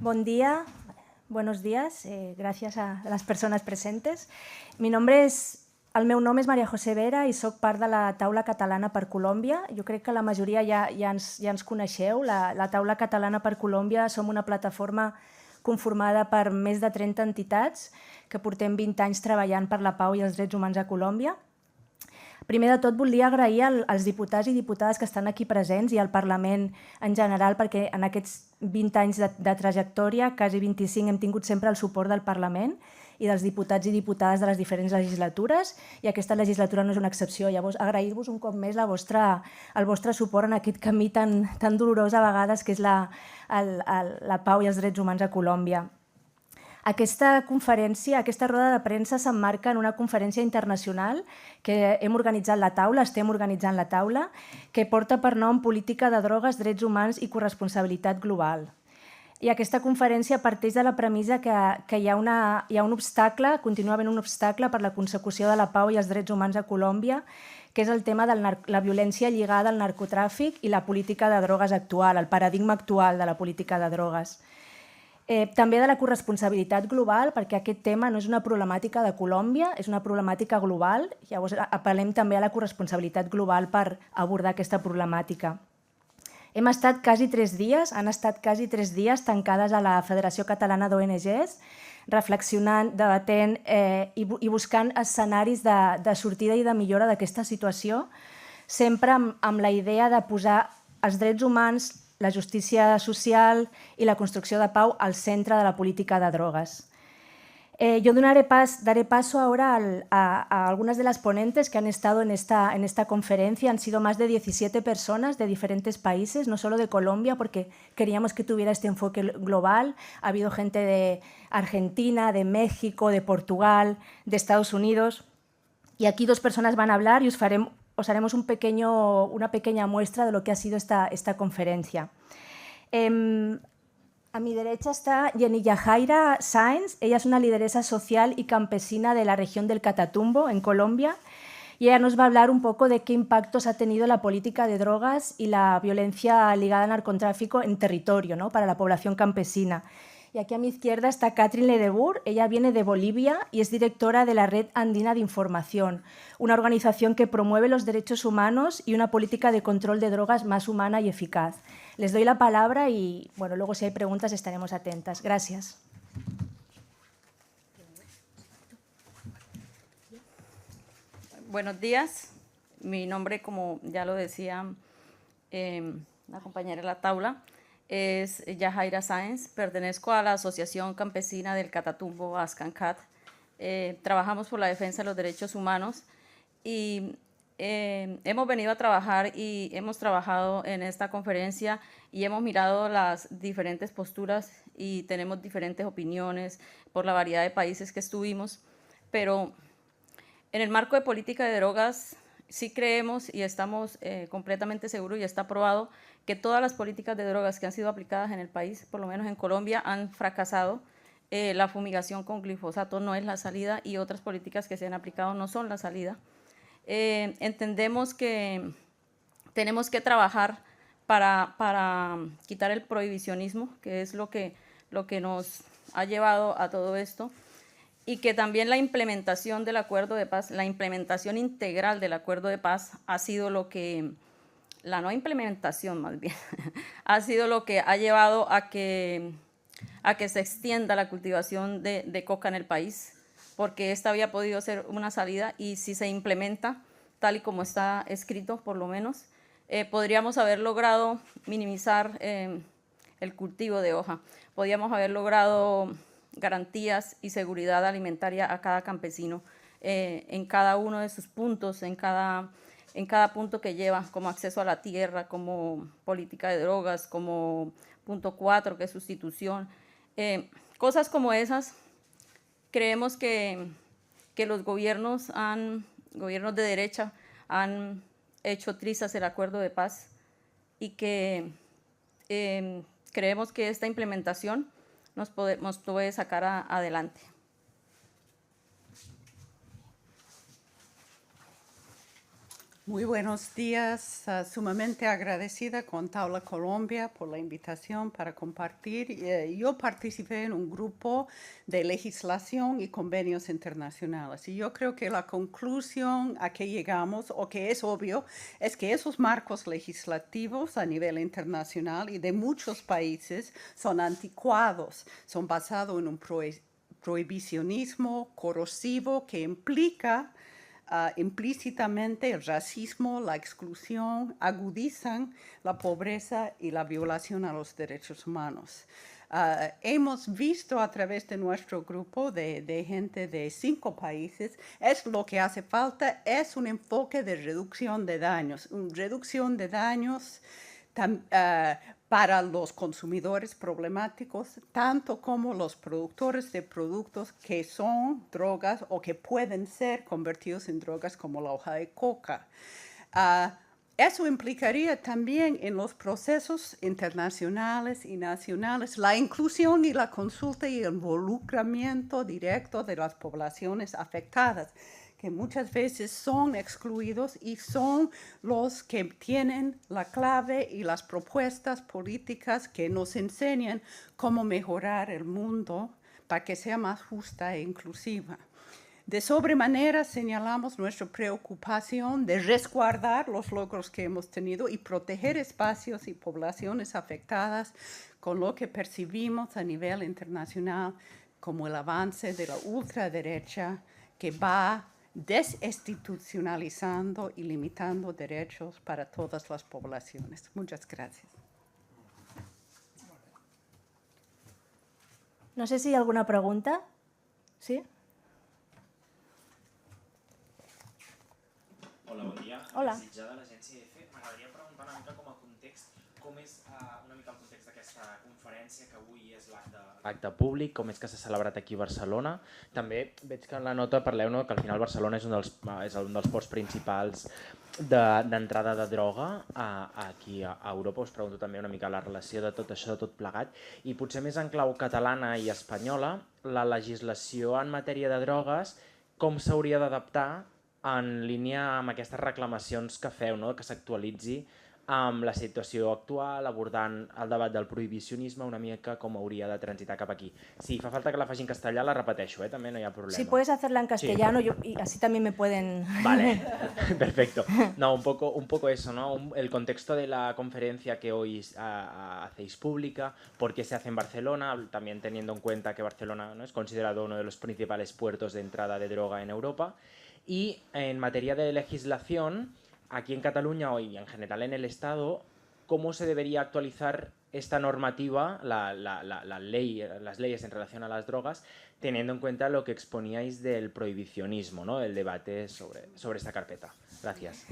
Buen día, buenos días, gràcies a les persones presentes. El meu nom és Maria José Vera i soc part de la Taula Catalana per Colòmbia. Jo crec que la majoria ja ens coneixeu. La Taula Catalana per Colòmbia som una plataforma conformada per més de 30 entitats que portem 20 anys treballant per la pau i els drets humans a Colòmbia. Primer de tot, volia agrair als diputats i diputades que estan aquí presents i al Parlament en general, perquè en aquests 20 anys de trajectòria, quasi 25, hem tingut sempre el suport del Parlament i dels diputats i diputades de les diferents legislatures, i aquesta legislatura no és una excepció. Llavors, agrair-vos un cop més el vostre suport en aquest camí tan dolorós a vegades que és la pau i els drets humans a Colòmbia. Aquesta conferència, aquesta roda de premsa s'emmarca en una conferència internacional que hem organitzat la taula, estem organitzant la taula, que porta per nom Política de drogues, drets humans i corresponsabilitat global. I aquesta conferència parteix de la premissa que hi ha un obstacle, continua havent un obstacle per la consecució de la pau i els drets humans a Colòmbia, que és el tema de la violència lligada al narcotràfic i la política de drogues actual, el paradigma actual de la política de drogues. També de la corresponsabilitat global, perquè aquest tema no és una problemàtica de Colòmbia, és una problemàtica global. Llavors, apel·lem també a la corresponsabilitat global per abordar aquesta problemàtica. Han estat quasi 3 dies tancades a la Federació Catalana d'ONGs, reflexionant, debatent i buscant escenaris de sortida i de millora d'aquesta situació, sempre amb la idea de posar els drets humans, la justícia social i la construcció de pau al centre de la política de drogues. Yo daré paso ahora a algunas de las ponentes que han estado en esta conferencia. Han sido más de 17 personas de diferentes países, no solo de Colombia, porque queríamos que tuviera este enfoque global. Ha habido gente de Argentina, de México, de Portugal, de Estados Unidos. Y aquí 2 personas van a hablar y os haremos una pequeña muestra de lo que ha sido esta conferencia. A mi derecha está Jenny Yajaira Sáenz. Ella es una lideresa social y campesina de la región del Catatumbo, en Colombia, y ella nos va a hablar un poco de qué impactos ha tenido la política de drogas y la violencia ligada al narcotráfico en territorio, ¿no?, para la población campesina. Y aquí a mi izquierda está Catherine Ledebour. Ella viene de Bolivia y es directora de la Red Andina de Información, una organización que promueve los derechos humanos y una política de control de drogas más humana y eficaz. Les doy la palabra y luego si hay preguntas estaremos atentas. Gracias. Buenos días. Mi nombre, como ya lo decía la compañera de la taula, es Yajaira Sáenz. Pertenezco a la Asociación Campesina del Catatumbo, ASCANCAT. Trabajamos por la defensa de los derechos humanos y hemos venido a trabajar y hemos trabajado en esta conferencia y hemos mirado las diferentes posturas y tenemos diferentes opiniones por la variedad de países que estuvimos, pero en el marco de política de drogas sí creemos y estamos completamente seguros y está probado que todas las políticas de drogas que han sido aplicadas en el país, por lo menos en Colombia, han fracasado. La fumigación con glifosato no es la salida y otras políticas que se han aplicado no son la salida. Entendemos que tenemos que trabajar para quitar el prohibicionismo, que es lo que nos ha llevado a todo esto, y que también la implementación del acuerdo de paz, la implementación integral del acuerdo de paz ha sido lo que, la no implementación más bien, ha sido lo que ha llevado a que se extienda la cultivación de coca en el país, porque esta había podido ser una salida y si se implementa tal y como está escrito, por lo menos, podríamos haber logrado minimizar el cultivo de hoja, podríamos haber logrado garantías y seguridad alimentaria a cada campesino en cada uno de sus puntos, en cada punto que lleva, como acceso a la tierra, como política de drogas, como punto 4, que es sustitución. Cosas como esas, creemos que los gobiernos de derecha han hecho trizas el acuerdo de paz y que creemos que esta implementación nos puede sacar adelante. Muy buenos días, sumamente agradecida con Taula Colombia por la invitación para compartir. Yo participé en un grupo de legislación y convenios internacionales y yo creo que la conclusión a que llegamos, o que es obvio, es que esos marcos legislativos a nivel internacional y de muchos países son anticuados, son basados en un prohibicionismo corrosivo que implica implícitamente el racismo, la exclusión, agudizan la pobreza y la violación a los derechos humanos. Hemos visto a través de nuestro grupo de gente de 5 países, lo que hace falta es un enfoque de reducción de daños, para los consumidores problemáticos, tanto como los productores de productos que son drogas o que pueden ser convertidos en drogas como la hoja de coca. Eso implicaría también en los procesos internacionales y nacionales la inclusión y la consulta y el involucramiento directo de las poblaciones afectadas, que muchas veces son excluidos y son los que tienen la clave y las propuestas políticas que nos enseñan cómo mejorar el mundo para que sea más justa e inclusiva. De sobremanera señalamos nuestra preocupación de resguardar los logros que hemos tenido y proteger espacios y poblaciones afectadas con lo que percibimos a nivel internacional como el avance de la ultraderecha que va desinstitucionalizando y limitando derechos para todas las poblaciones. Muchas gracias. No sé si hi ha alguna pregunta. Sí? Hola, bon dia. Hola. Desitjada de l'agència EFE. M'agradaria preguntar una mica com a context, com és una mica el context d'aquesta conferència, que avui és l'acte públic, com és que s'ha celebrat aquí a Barcelona. També veig que en la nota parleu que al final Barcelona és un dels ports principals d'entrada de droga aquí a Europa. Us pregunto també una mica la relació de tot això, de tot plegat. I potser més en clau catalana i espanyola, la legislació en matèria de drogues, com s'hauria d'adaptar en línia amb aquestes reclamacions que feu, no? Que s'actualitzi amb la situació actual, abordant el debat del prohibicionisme, una mica com hauria de transitar cap aquí. Si fa falta que la faci en castellà, la repeteixo, també no hi ha problema. Si puedes hacerla en castellano, sí. Y así también me pueden... Vale, perfecto. No, un poco eso, ¿no? El contexto de la conferencia que hoy hacéis pública, por qué se hace en Barcelona, también teniendo en cuenta que Barcelona, ¿no?, es considerado uno de los principales puertos de entrada de droga en Europa. Y en materia de legislación, aquí en Cataluña y en general en el Estado, ¿cómo se debería actualizar esta normativa, las leyes en relación a las drogas, teniendo en cuenta lo que exponíais del prohibicionismo, ¿no?, del debate sobre esta carpeta? Gràcies.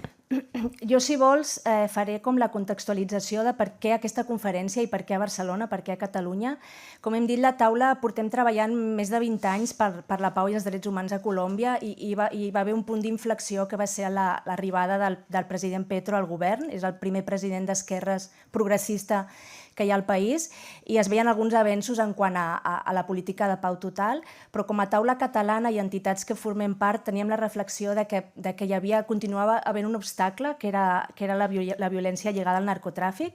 Jo, si vols, faré com la contextualització de per què aquesta conferència i per què a Barcelona, per què a Catalunya. Com hem dit, la taula portem treballant més de 20 anys per la pau i els drets humans a Colòmbia i hi va haver un punt d'inflexió que va ser l'arribada del president Petro al govern. És el primer president d'esquerres progressista que hi ha al país i es veien alguns avenços en quant a la política de pau total, però com a taula catalana i entitats que formem part teníem la reflexió de que continuava havent un obstacle que era la violència lligada al narcotràfic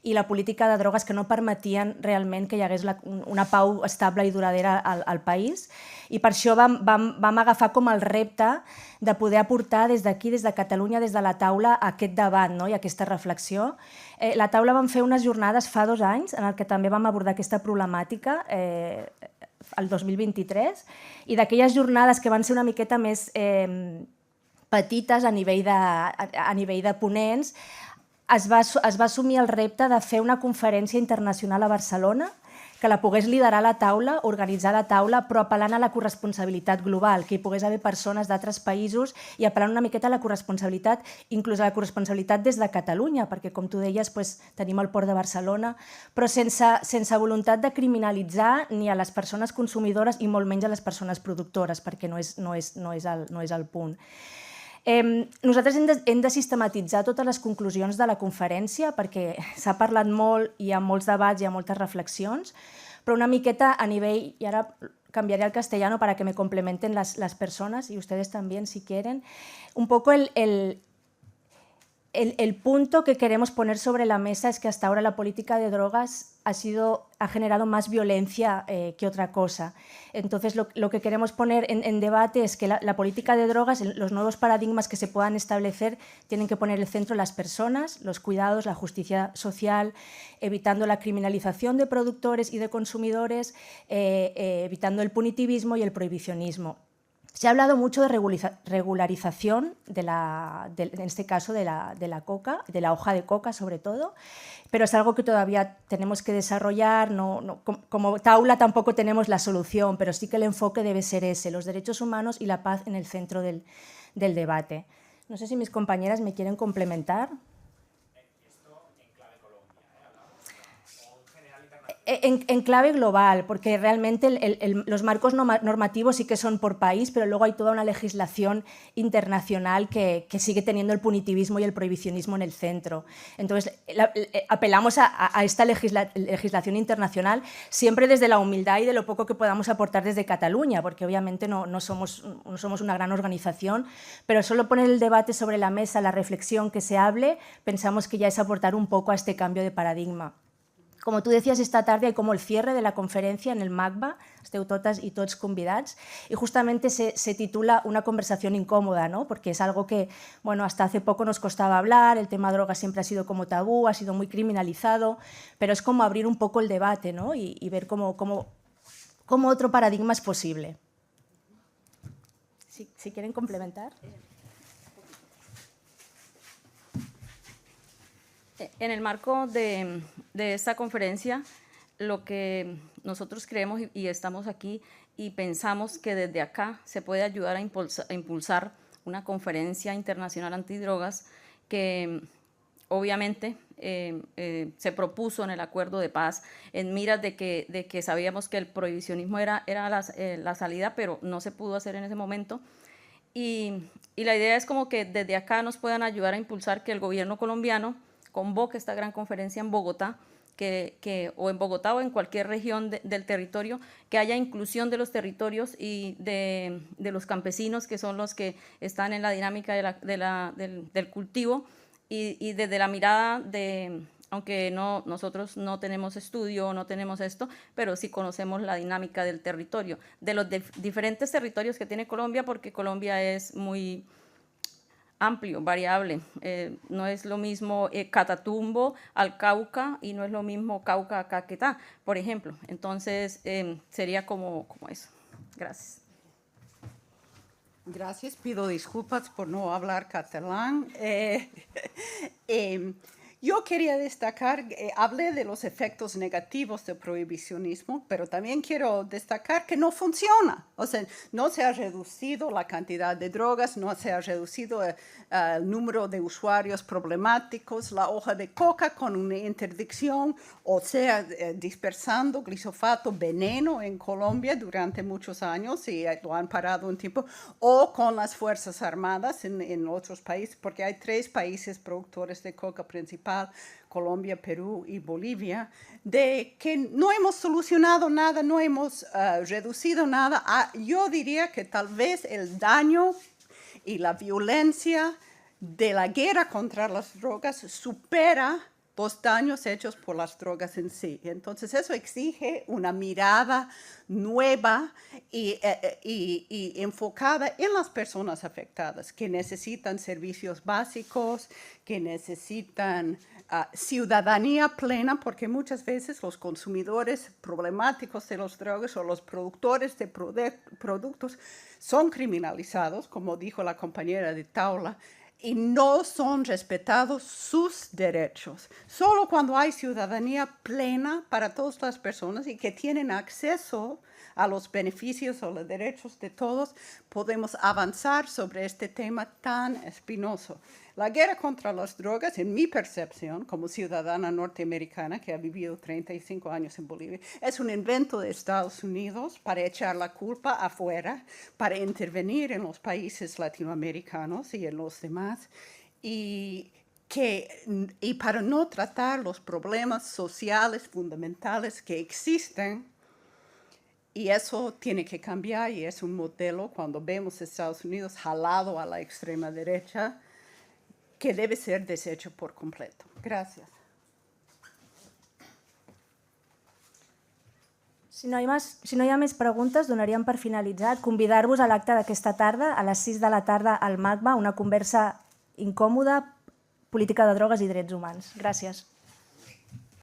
i la política de drogues que no permetien realment que hi hagués una pau estable i duradera al país. I per això vam agafar com el repte de poder aportar des d'aquí, des de Catalunya, des de la taula, aquest debat, no?, i aquesta reflexió. La taula vam fer unes jornades fa 2 anys en què també vam abordar aquesta problemàtica, el 2023, i d'aquelles jornades que van ser una miqueta més petites a nivell de ponents, es va assumir el repte de fer una conferència internacional a Barcelona que la pogués liderar la taula, organitzar la taula, però apel·lant a la corresponsabilitat global, que hi pogués haver persones d'altres països i apel·lant una miqueta a la corresponsabilitat, inclús a la corresponsabilitat des de Catalunya, perquè, com tu deies, tenim el Port de Barcelona, però sense voluntat de criminalitzar ni a les persones consumidores i molt menys a les persones productores, perquè no és el punt. Nosaltres hem de sistematitzar totes les conclusions de la conferència perquè s'ha parlat molt, hi ha molts debats, hi ha moltes reflexions, però una miqueta a nivell, y ahora cambiaré al castellano para que me complementen las personas y ustedes también si quieren, un poco el punto que queremos poner sobre la mesa es que hasta ahora la política de drogas ha generado más violencia que otra cosa. Entonces, lo que queremos poner en debate es que la política de drogas, los nuevos paradigmas que se puedan establecer, tienen que poner el centro las personas, los cuidados, la justicia social, evitando la criminalización de productores y de consumidores, evitando el punitivismo y el prohibicionismo. Se ha hablado mucho de regularización, en este caso de la coca, de la hoja de coca sobre todo, pero es algo que todavía tenemos que desarrollar. Como Taula tampoco tenemos la solución, pero sí que el enfoque debe ser ese, los derechos humanos y la paz en el centro del debate. No sé si mis compañeras me quieren complementar. En clave global, porque realmente los marcos normativos sí que son por país, pero luego hay toda una legislación internacional que sigue teniendo el punitivismo y el prohibicionismo en el centro. Entonces, apelamos a esta legislación internacional siempre desde la humildad y de lo poco que podamos aportar desde Cataluña, porque obviamente no somos una gran organización, pero solo poner el debate sobre la mesa, la reflexión, que se hable, pensamos que ya es aportar un poco a este cambio de paradigma. Como tú decías, esta tarde hay como el cierre de la conferencia en el MACBA, esteu totes i tots convidats, y justamente se titula Una conversación incómoda, ¿no? Porque es algo que, bueno, hasta hace poco nos costaba hablar, el tema drogas siempre ha sido como tabú, ha sido muy criminalizado, pero es como abrir un poco el debate, ¿no? Y ver cómo otro paradigma es posible. Si quieren complementar. En el marco de esta conferencia, lo que nosotros creemos y estamos aquí y pensamos que desde acá se puede ayudar a impulsar una conferencia internacional antidrogas que obviamente se propuso en el acuerdo de paz en miras de que sabíamos que el prohibicionismo era la salida, pero no se pudo hacer en ese momento. Y la idea es como que desde acá nos puedan ayudar a impulsar que el gobierno colombiano convoque esta gran conferencia en Bogotá, o en Bogotá o en cualquier región del territorio, que haya inclusión de los territorios y de los campesinos, que son los que están en la dinámica del cultivo, y desde la mirada de, aunque nosotros no tenemos estudio, no tenemos esto, pero sí conocemos la dinámica del territorio, de los diferentes territorios que tiene Colombia, porque Colombia es muy amplio, variable. No es lo mismo Catatumbo al Cauca y no es lo mismo Cauca a Caquetá, por ejemplo. Entonces, sería como eso. Gracias. Gracias, pido disculpas por no hablar catalán. Yo quería destacar, hablé de los efectos negativos del prohibicionismo, pero también quiero destacar que no funciona. O sea, no se ha reducido la cantidad de drogas, no se ha reducido el número de usuarios problemáticos, la hoja de coca con una interdicción, o sea, dispersando glifosato, veneno en Colombia durante muchos años y lo han parado un tiempo, o con las Fuerzas Armadas en otros países, porque hay 3 países productores de coca principal, Colombia, Perú y Bolivia, de que no hemos solucionado nada, no hemos reducido nada. Yo diría que tal vez el daño y la violencia de la guerra contra las drogas supera los daños hechos por las drogas en sí. Entonces, eso exige una mirada nueva y enfocada en las personas afectadas, que necesitan servicios básicos, que necesitan ciudadanía plena, porque muchas veces los consumidores problemáticos de las drogas o los productores de productos son criminalizados, como dijo la compañera de Taula, y no son respetados sus derechos. Solo cuando hay ciudadanía plena para todas las personas y que tienen acceso a los beneficios o los derechos de todos, podemos avanzar sobre este tema tan espinoso. La guerra contra las drogas, en mi percepción, como ciudadana norteamericana que ha vivido 35 años en Bolivia, es un invento de Estados Unidos para echar la culpa afuera, para intervenir en los países latinoamericanos y en los demás, y para no tratar los problemas sociales fundamentales que existen. Y eso tiene que cambiar, y es un modelo cuando vemos a Estados Unidos jalado a la extrema derecha. que debe ser deshecho por completo. Gracias. Si no hi ha més preguntes, donaríem per finalitzat convidar-vos a l'acte d'aquesta tarda, a les 6 de la tarda al MACBA, una conversa incòmoda, política de drogues i drets humans. Gràcies.